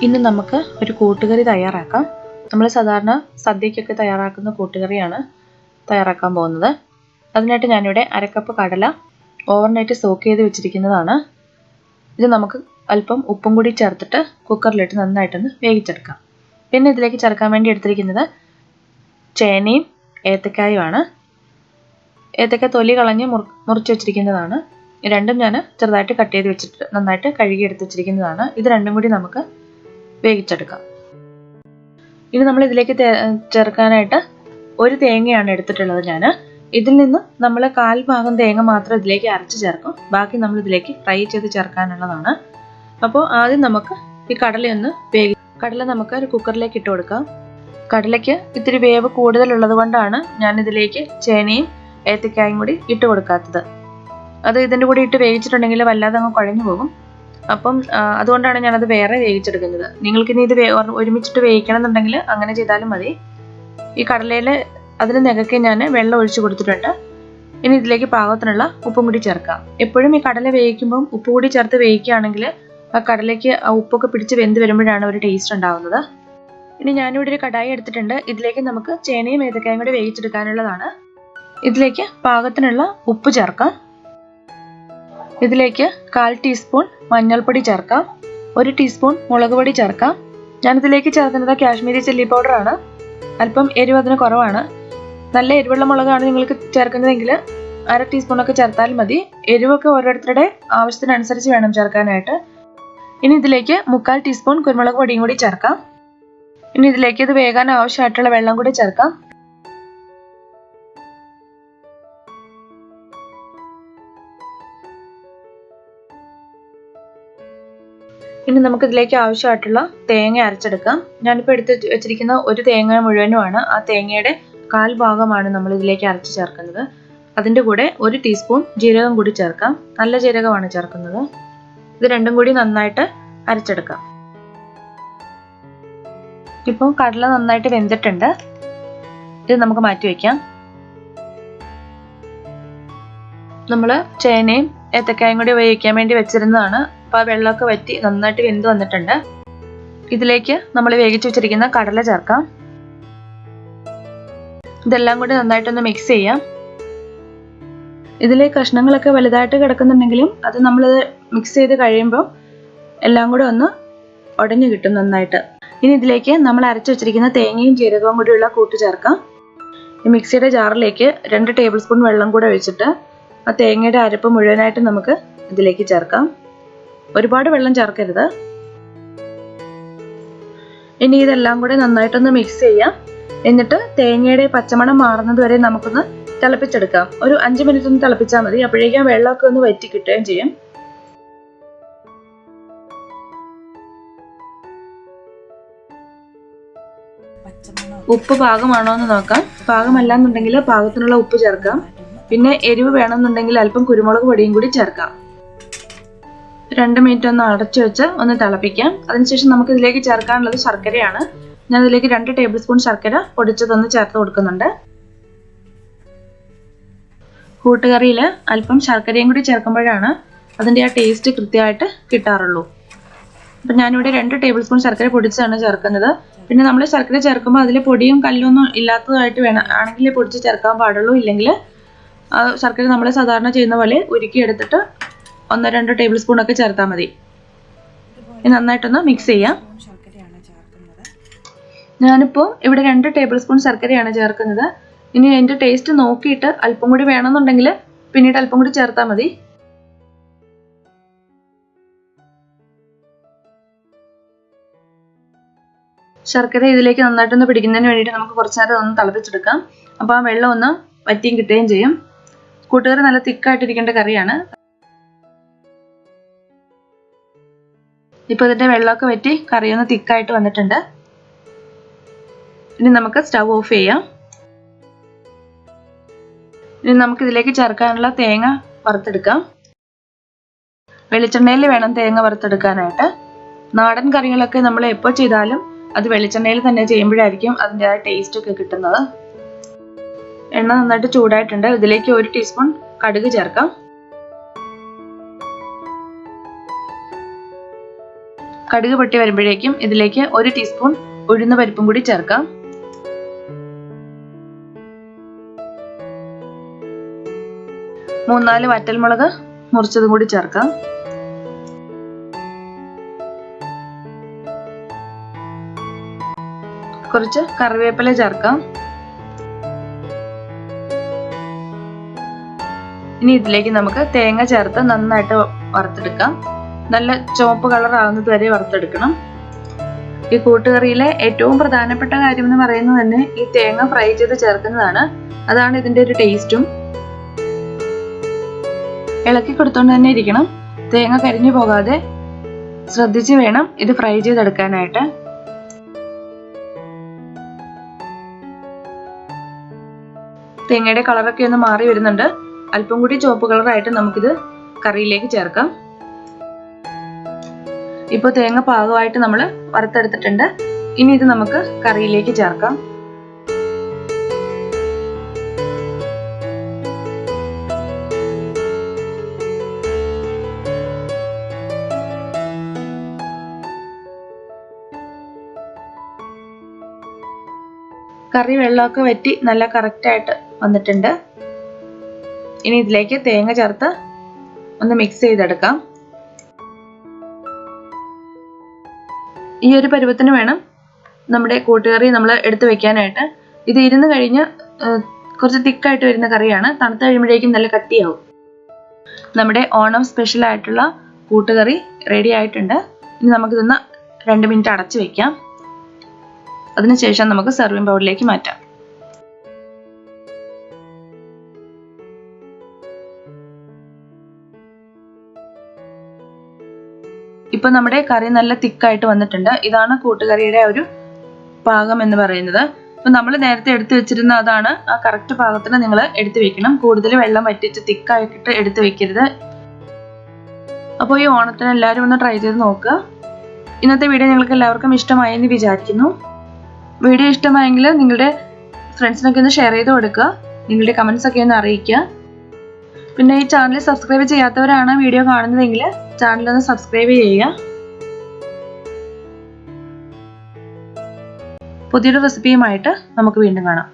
ഇന്ന് നമുക്ക് ഒരു കൂട്ടുകറി തയ്യാറാക്കാം. നമ്മൾ സാധാരണ സദ്യക്കൊക്കെ തയ്യാറാക്കുന്ന കൂട്ടുകറിയാണ് തയ്യാറാക്കാൻ പോകുന്നത്. അതിനായിട്ട് ഞാനിവിടെ അരക്കപ്പ് കടല ഓവർനൈറ്റ് സോക്ക് ചെയ്ത് വെച്ചിരിക്കുന്നതാണ്. ഇത് നമുക്ക് അല്പം ഉപ്പും കൂടി ചേർത്തിട്ട് കുക്കറിലിട്ട് നന്നായിട്ടൊന്ന് വേവിച്ചെടുക്കാം. പിന്നെ ഇതിലേക്ക് ചേർക്കാൻ വേണ്ടി എടുത്തിരിക്കുന്നത് ചേനയും ഏത്തക്കായുമാണ്. ഏത്തക്ക തൊലി കളഞ്ഞ് മുറിച്ച് വെച്ചിരിക്കുന്നതാണ്. രണ്ടും ഞാൻ ചെറുതായിട്ട് കട്ട് ചെയ്ത് വെച്ചിട്ട് നന്നായിട്ട് കഴുകി എടുത്ത് വെച്ചിരിക്കുന്നതാണ്. ഇത് രണ്ടും കൂടി നമുക്ക് വേവിച്ചെടുക്കാം. ഇനി നമ്മൾ ഇതിലേക്ക് ചേർക്കാനായിട്ട് ഒരു തേങ്ങയാണ് എടുത്തിട്ടുള്ളത് ഞാൻ. ഇതിൽ നിന്ന് നമ്മൾ 1/4 ഭാഗം തേങ്ങ മാത്രം ഇതിലേക്ക് അരച്ച് ചേർക്കും. ബാക്കി നമ്മൾ ഇതിലേക്ക് ഫ്രൈ ചെയ്ത് ചേർക്കാനുള്ളതാണ്. അപ്പോൾ ആദ്യം നമുക്ക് ഈ കടല നമുക്ക് ഒരു കുക്കറിലേക്ക് ഇട്ട് കൊടുക്കാം. കടലയ്ക്ക് ഇത്തിരി വേവ് കൂടുതലുള്ളത് കൊണ്ടാണ് ഞാൻ ഇതിലേക്ക് ചേനയും ഏത്തക്കായും കൂടി ഇട്ട് കൊടുക്കാത്തത്. അത് ഇതിൻ്റെ കൂടി ഇട്ട് വേവിച്ചിട്ടുണ്ടെങ്കിൽ വല്ലാതെ അങ്ങ് കുഴഞ്ഞു പോകും. അപ്പം അതുകൊണ്ടാണ് ഞാനത് വേറെ വേവിച്ചെടുക്കുന്നത്. നിങ്ങൾക്കിനി ഇത് ഒരുമിച്ചിട്ട് വേവിക്കണം എന്നുണ്ടെങ്കിൽ അങ്ങനെ ചെയ്താലും മതി. ഈ കടലയിൽ അതിന് നികക്കി ഞാൻ വെള്ളം ഒഴിച്ച് കൊടുത്തിട്ടുണ്ട്. ഇനി ഇതിലേക്ക് പാകത്തിനുള്ള ഉപ്പും കൂടി ചേർക്കാം. എപ്പോഴും ഈ കടല വേവിക്കുമ്പം ഉപ്പ് കൂടി ചേർത്ത് വേവിക്കുകയാണെങ്കിൽ ആ കടലയ്ക്ക് ആ ഉപ്പൊക്കെ പിടിച്ച് വെന്ത് വരുമ്പോഴാണ് ഒരു ടേസ്റ്റ് ഉണ്ടാവുന്നത്. ഇനി ഞാനിവിടെ ഒരു കടായി എടുത്തിട്ടുണ്ട്. ഇതിലേക്ക് നമുക്ക് ചേനയും ഏത്തക്കായും കൂടി വേവിച്ചെടുക്കാനുള്ളതാണ്. ഇതിലേക്ക് പാകത്തിനുള്ള ഉപ്പ് ചേർക്കാം. ഇതിലേക്ക് 1/4 ടീസ്പൂൺ മഞ്ഞൾപ്പൊടി ചേർക്കാം. 1 ടീസ്പൂൺ മുളക് പൊടി ചേർക്കാം. ഞാനിതിലേക്ക് ചേർക്കുന്നത് കാശ്മീരി ചില്ലി പൗഡറാണ്. അല്പം എരിവ് അതിന് കുറവാണ്. നല്ല എരിവുള്ള മുളകാണ് നിങ്ങൾക്ക് ചേർക്കുന്നതെങ്കിൽ 1/2 ടീസ്പൂണൊക്കെ ചേർത്താൽ മതി. എരിവൊക്കെ ഓരോരുത്തരുടെ ആവശ്യത്തിനനുസരിച്ച് വേണം ചേർക്കാനായിട്ട്. ഇനി ഇതിലേക്ക് 1/4 ടീസ്പൂൺ കുരുമുളക് പൊടിയും കൂടി ചേർക്കാം. ഇനി ഇതിലേക്ക് ഇത് വേകാൻ ആവശ്യമായിട്ടുള്ള വെള്ളം കൂടി ചേർക്കാം. ഇനി നമുക്ക് ഇതിലേക്ക് ആവശ്യമായിട്ടുള്ള തേങ്ങ അരച്ചെടുക്കാം. ഞാനിപ്പോൾ എടുത്ത് വെച്ചിരിക്കുന്ന ഒരു തേങ്ങ മുഴുവനുമാണ്. ആ തേങ്ങയുടെ 1/4 ഭാഗമാണ് നമ്മൾ ഇതിലേക്ക് അരച്ച് ചേർക്കുന്നത്. അതിൻ്റെ കൂടെ 1 ടീസ്പൂൺ ജീരകം കൂടി ചേർക്കാം. നല്ല ജീരകമാണ് ചേർക്കുന്നത്. ഇത് രണ്ടും കൂടി നന്നായിട്ട് അരച്ചെടുക്കാം. ഇപ്പോൾ കടല നന്നായിട്ട് വെന്തിട്ടുണ്ട്. ഇത് നമുക്ക് മാറ്റി വയ്ക്കാം. നമ്മൾ ചേനയും ഏത്തക്കായും കൂടി വേവിക്കാൻ വേണ്ടി വെച്ചിരുന്നതാണ്. അപ്പോൾ ആ വെള്ളമൊക്കെ വറ്റി നന്നായിട്ട് വെന്ത് വന്നിട്ടുണ്ട്. ഇതിലേക്ക് നമ്മൾ വേവിച്ച് വെച്ചിരിക്കുന്ന കടല ചേർക്കാം. ഇതെല്ലാം കൂടി നന്നായിട്ടൊന്ന് മിക്സ് ചെയ്യാം. ഇതിലെ കഷ്ണങ്ങളൊക്കെ വലുതായിട്ട് കിടക്കുന്നുണ്ടെങ്കിലും അത് നമ്മൾ മിക്സ് ചെയ്ത് കഴിയുമ്പോൾ എല്ലാം കൂടെ ഒന്ന് ഉടഞ്ഞു കിട്ടും നന്നായിട്ട്. ഇനി ഇതിലേക്ക് നമ്മൾ അരച്ച് വെച്ചിരിക്കുന്ന തേങ്ങയും ജീരകവും കൂടിയുള്ള കൂട്ട് ചേർക്കാം. ഈ മിക്സിയുടെ ജാറിലേക്ക് 2 ടേബിൾ സ്പൂൺ വെള്ളം കൂടെ ഒഴിച്ചിട്ട് ആ തേങ്ങയുടെ അരപ്പ് മുഴുവനായിട്ട് നമുക്ക് ഇതിലേക്ക് ചേർക്കാം. ഒരുപാട് വെള്ളം ചേർക്കരുത്. ഇനി ഇതെല്ലാം കൂടെ നന്നായിട്ടൊന്ന് മിക്സ് ചെയ്യാം. എന്നിട്ട് തേങ്ങയുടെ പച്ചമണം മാറുന്നത് വരെ നമുക്കൊന്ന് തിളപ്പിച്ചെടുക്കാം. ഒരു 5 മിനിറ്റ് ഒന്ന് തിളപ്പിച്ചാൽ മതി. അപ്പോഴേക്കും വെള്ളമൊക്കെ ഒന്ന് വറ്റി കിട്ടുകയും ചെയ്യും. ഉപ്പ് പാകമാണോ എന്ന് നോക്കാം. പാകമല്ലാന്നുണ്ടെങ്കിൽ പാകത്തിനുള്ള ഉപ്പ് ചേർക്കാം. പിന്നെ എരിവ് വേണമെന്നുണ്ടെങ്കിൽ അല്പം കുരുമുളക് പൊടിയും കൂടി ചേർക്കാം. 2 മിനിറ്റ് ഒന്ന് അടച്ചു വെച്ച് ഒന്ന് തിളപ്പിക്കാം. അതിനുശേഷം നമുക്ക് ഇതിലേക്ക് ചേർക്കാനുള്ളത് ശർക്കരയാണ്. ഞാൻ ഇതിലേക്ക് 2 ടേബിൾ സ്പൂൺ ശർക്കര പൊടിച്ചതൊന്ന് ചേർത്ത് കൊടുക്കുന്നുണ്ട്. കൂട്ടുകറിയിൽ അല്പം ശർക്കരയും കൂടി ചേർക്കുമ്പോഴാണ് അതിൻ്റെ ആ ടേസ്റ്റ് കൃത്യമായിട്ട് കിട്ടാറുള്ളൂ. അപ്പം ഞാനിവിടെ 2 ടേബിൾ സ്പൂൺ ശർക്കര പൊടിച്ചാണ് ചേർക്കുന്നത്. പിന്നെ നമ്മൾ ശർക്കര ചേർക്കുമ്പോൾ അതിൽ പൊടിയും കല്ലൊന്നും ഇല്ലാത്തതായിട്ട് ആണെങ്കിൽ പൊടിച്ച് ചേർക്കാൻ പാടുള്ളൂ. ഇല്ലെങ്കിൽ ശർക്കര നമ്മൾ സാധാരണ ചെയ്യുന്ന പോലെ ഉരുക്കിയെടുത്തിട്ട് 1-2 ടേബിൾ സ്പൂണൊക്കെ ചേർത്താൽ മതി. നന്നായിട്ടൊന്ന് മിക്സ് ചെയ്യാം. ഞാനിപ്പോൾ ഇവിടെ 2 ടേബിൾ സ്പൂൺ ശർക്കരയാണ് ചേർക്കുന്നത്. ഇനി അതിൻ്റെ ടേസ്റ്റ് നോക്കിയിട്ട് അല്പം കൂടി വേണമെന്നുണ്ടെങ്കിൽ പിന്നീട് അല്പം കൂടി ചേർത്താൽ മതി. ശർക്കര ഇതിലേക്ക് നന്നായിട്ടൊന്ന് പിടിക്കുന്നതിന് വേണ്ടിയിട്ട് നമുക്ക് കുറച്ച് നേരം ഒന്ന് തിളപ്പിച്ചെടുക്കാം. അപ്പോൾ ആ വെള്ളം ഒന്ന് വറ്റിയും കിട്ടുകയും ചെയ്യും. കൂട്ടുകറി നല്ല തിക്കായിട്ടിരിക്കേണ്ട കറിയാണ്. ഇപ്പോൾ ഇതിൻ്റെ വെള്ളമൊക്കെ വറ്റി കറിയൊന്ന് തിക്കായിട്ട് വന്നിട്ടുണ്ട്. ഇനി നമുക്ക് സ്റ്റവ് ഓഫ് ചെയ്യാം. ഇനി നമുക്ക് ഇതിലേക്ക് ചേർക്കാനുള്ള തേങ്ങ വറുത്തെടുക്കാം. വെളിച്ചെണ്ണയിൽ വേണം തേങ്ങ വറുത്തെടുക്കാനായിട്ട്. നാടൻ കറികളൊക്കെ നമ്മൾ എപ്പോൾ ചെയ്താലും അത് വെളിച്ചെണ്ണയിൽ തന്നെ ചെയ്യുമ്പോഴായിരിക്കും അതിൻ്റെ ആ ടേസ്റ്റ് ഒക്കെ കിട്ടുന്നത്. എണ്ണ നന്നായിട്ട് ചൂടായിട്ടുണ്ട്. ഇതിലേക്ക് 1 ടീസ്പൂൺ കടുക് ചേർക്കാം. കടുക് പൊട്ടി വരുമ്പോഴേക്കും ഇതിലേക്ക് 1 ടീസ്പൂൺ ഉഴുന്ന് പരിപ്പും കൂടി ചേർക്കാം. മൂന്ന് 4 വറ്റൽമുളക് മുറിച്ചതും കൂടി ചേർക്കാം. കുറച്ച് കറിവേപ്പില ചേർക്കാം. ഇനി ഇതിലേക്ക് നമുക്ക് തേങ്ങ ചേർത്ത് നന്നായിട്ട് വറുത്തെടുക്കാം. നല്ല ചുവപ്പ് കളർ ആവുന്നത് വരെ വറുത്തെടുക്കണം. ഈ കൂട്ടുകറിയിലെ ഏറ്റവും പ്രധാനപ്പെട്ട കാര്യം എന്ന് പറയുന്നത് തന്നെ ഈ തേങ്ങ ഫ്രൈ ചെയ്ത് ചേർക്കുന്നതാണ്. അതാണ് ഇതിന്റെ ഒരു ടേസ്റ്റും. ഇളക്കി കൊടുത്തോണ്ട് തന്നെ ഇരിക്കണം. തേങ്ങ കരിഞ്ഞു പോകാതെ ശ്രദ്ധിച്ച് വേണം ഇത് ഫ്രൈ ചെയ്തെടുക്കാനായിട്ട്. തേങ്ങയുടെ കളറൊക്കെ ഒന്ന് മാറി വരുന്നുണ്ട്. അല്പം കൂടി ചുവപ്പ് കളറായിട്ട് നമുക്കിത് കറിയിലേക്ക് ചേർക്കാം. ഇപ്പോൾ തേങ്ങ പാകമായിട്ട് നമ്മൾ വറുത്തെടുത്തിട്ടുണ്ട്. ഇനി ഇത് നമുക്ക് കറിയിലേക്ക് ചേർക്കാം. കറി വെള്ളമൊക്കെ വറ്റി നല്ല കറക്റ്റായിട്ട് വന്നിട്ടുണ്ട്. ഇനി ഇതിലേക്ക് തേങ്ങ ചേർത്ത് ഒന്ന് മിക്സ് ചെയ്തെടുക്കാം. ഈ ഒരു പരുവത്തിന് വേണം നമ്മുടെ കൂട്ടുകറി നമ്മൾ എടുത്തു വെക്കാനായിട്ട്. ഇത് ഇരുന്ന് കഴിഞ്ഞ് കുറച്ച് തിക്കായിട്ട് വരുന്ന കറിയാണ്. തണുത്ത് കഴിയുമ്പോഴേക്കും നല്ല കട്ടിയാവും. നമ്മുടെ ഓണം സ്പെഷ്യൽ ആയിട്ടുള്ള കൂട്ടുകറി റെഡി ആയിട്ടുണ്ട്. ഇനി നമുക്കിതൊന്ന് 2 മിനിറ്റ് അടച്ചു വെക്കാം. അതിനുശേഷം നമുക്ക് സെർവിംഗ് ബൗളിലേക്ക് മാറ്റാം. ഇപ്പൊ നമ്മുടെ കറി നല്ല തിക്കായിട്ട് വന്നിട്ടുണ്ട്. ഇതാണ് കൂട്ടുകറിയുടെ ഒരു പാകം എന്ന് പറയുന്നത്. ഇപ്പൊ നമ്മൾ നേരത്തെ എടുത്തു വെച്ചിരുന്ന അതാണ് ആ കറക്റ്റ് പാകത്തിന് നിങ്ങൾ എടുത്തു വെക്കണം. കൂടുതൽ വെള്ളം വറ്റിച്ച് തിക്കായിട്ട് എടുത്തു വെക്കരുത്. അപ്പോൾ ഈ ഓണത്തിന് എല്ലാവരും ഒന്ന് ട്രൈ ചെയ്ത് നോക്കുക. ഇന്നത്തെ വീഡിയോ നിങ്ങൾക്ക് എല്ലാവർക്കും ഇഷ്ടമായെന്ന് വിചാരിക്കുന്നു. വീഡിയോ ഇഷ്ടമായെങ്കിൽ നിങ്ങളുടെ ഫ്രണ്ട്സിനൊക്കെ ഒന്ന് ഷെയർ ചെയ്ത് കൊടുക്കുക. നിങ്ങളുടെ കമൻസ് ഒക്കെ ഒന്ന് അറിയിക്കുക. പിന്നെ ഈ ചാനൽ സബ്സ്ക്രൈബ് ചെയ്യാത്തവരാണ് വീഡിയോ കാണുന്നതെങ്കിൽ ചാനൽ ഒന്ന് സബ്സ്ക്രൈബ് ചെയ്യുക. പുതിയൊരു റെസിപ്പിയുമായിട്ട് നമുക്ക് വീണ്ടും കാണാം.